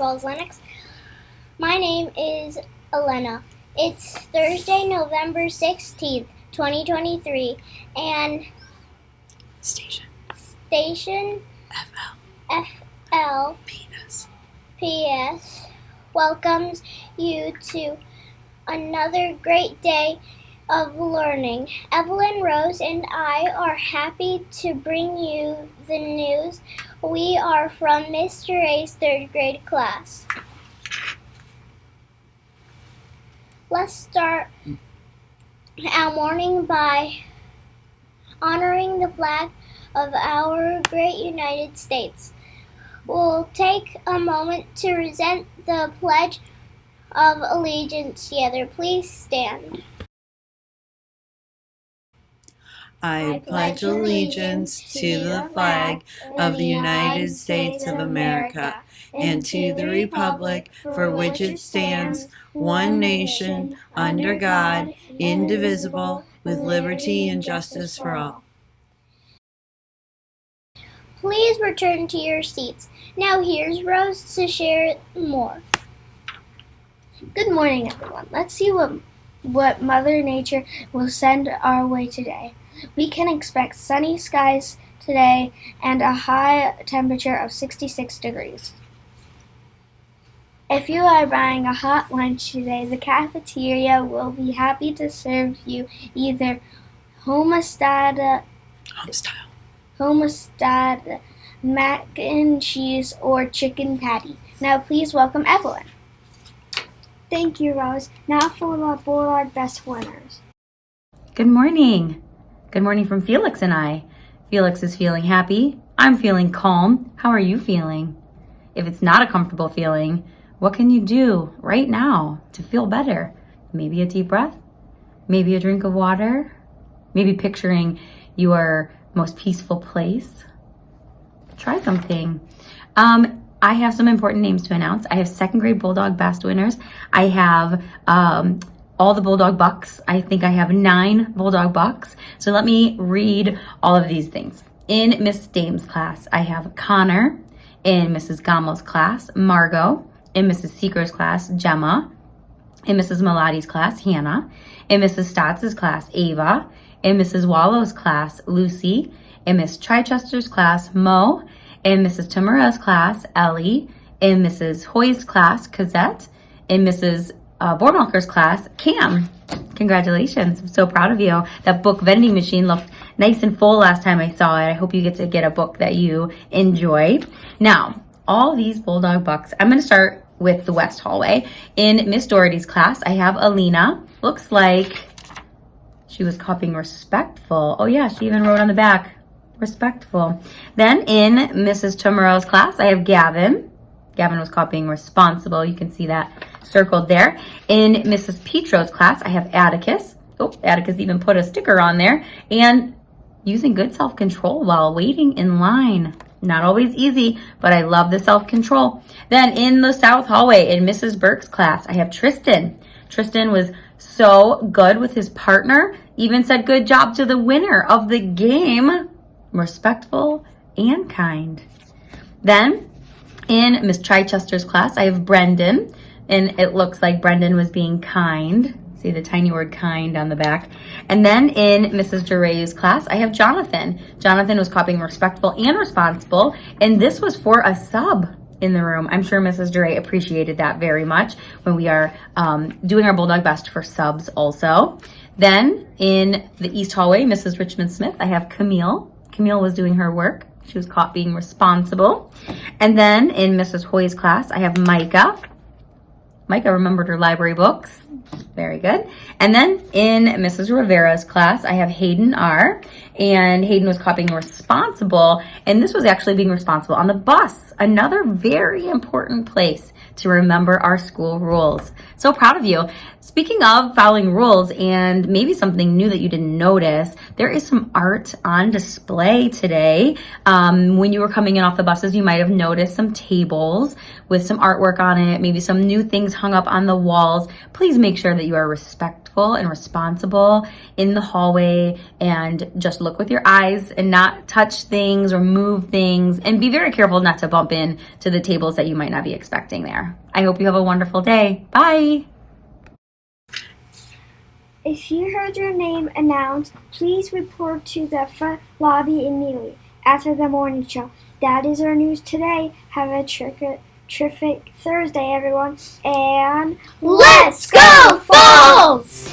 Falls, Lennox. My name is Elena. It's Thursday, November 16th, 2023, and Station FL PS welcomes you to another great day of learning. Evelyn, Rose, and I are happy to bring you the news. We are from Mr. A's third grade class. Let's start our morning by honoring the flag of our great United States. We'll take a moment to recite the Pledge of Allegiance together. Please stand. I pledge allegiance to the flag of the United States of America and to the republic for which it stands, one nation, under God, indivisible, with liberty and justice for all. Please return to your seats. Now here's Rose to share more. Good morning, everyone. Let's see what Mother Nature will send our way today. We can expect sunny skies today and a high temperature of 66 degrees. If you are buying a hot lunch today, the cafeteria will be happy to serve you either homestyle mac and cheese or chicken patty. Now please welcome Evelyn. Thank you, Rose. Now for the Bulldog Best Winners. Good morning. Good morning from Felix and I. Felix is feeling happy. I'm feeling calm. How are you feeling? If it's not a comfortable feeling, what can you do right now to feel better? Maybe a deep breath? Maybe a drink of water? Maybe picturing your most peaceful place? Try something. I have some important names to announce. I have second grade Bulldog Best winners. I have all the Bulldog Bucks. I think I have 9 Bulldog Bucks. So let me read all of these things. In Miss Dame's class, I have Connor. In Mrs. Gamo's class, Margot. In Mrs. Seeker's class, Gemma. In Mrs. Maladi's class, Hannah. In Mrs. Stotts' class, Ava. In Mrs. Wallow's class, Lucy. In Miss Chichester's class, Mo. In Mrs. Tamura's class, Ellie. In Mrs. Hoy's class, Cosette. In Mrs. Vormelker's class, Cam. Congratulations. I'm so proud of you. That book vending machine looked nice and full last time I saw it. I hope you get to get a book that you enjoyed. Now, all these Bulldog Bucks, I'm going to start with the West Hallway. In Miss Doherty's class, I have Alina. Looks like she was copying respectful. Oh yeah, she even wrote on the back, respectful. Then in Mrs. Tomorrow's class, I have Gavin. Gavin was copying responsible. You can see that circled there. In Mrs. Petro's class, I have Atticus. Oh, Atticus even put a sticker on there. And using good self-control while waiting in line. Not always easy, but I love the self-control. Then in the South Hallway, in Mrs. Burke's class, I have Tristan. Tristan was so good with his partner. Even said good job to the winner of the game. Respectful and kind. Then in Miss Chichester's class, I have Brendan, and it looks like Brendan was being kind. See the tiny word kind on the back. And then in Mrs. Duray's class, I have Jonathan. Jonathan was copying respectful and responsible, and this was for a sub in the room. I'm sure Mrs. Duray appreciated that very much when we are doing our Bulldog Best for subs also. Then in the East Hallway, Mrs. Richmond Smith, I have Camille. Camille was doing her work. She was caught being responsible. And then in Mrs. Hoy's class, I have Micah. Micah remembered her library books. Very good. And then in Mrs. Rivera's class, I have Hayden R. And Hayden was copying responsible. And this was actually being responsible on the bus. Another very important place to remember our school rules. So proud of you. Speaking of following rules and maybe something new that you didn't notice, there is some art on display today. When you were coming in off the buses, you might have noticed some tables with some artwork on it, maybe some new things hung up on the walls. Please make sure that you are respectful respectful and responsible in the hallway, and just look with your eyes and not touch things or move things, and be very careful not to bump in to the tables that you might not be expecting there. I hope you have a wonderful day. Bye. If you heard your name announced, please report to the front lobby immediately after the morning show. That is our news today. Have a terrific Thursday, everyone, and Let's go, Falls!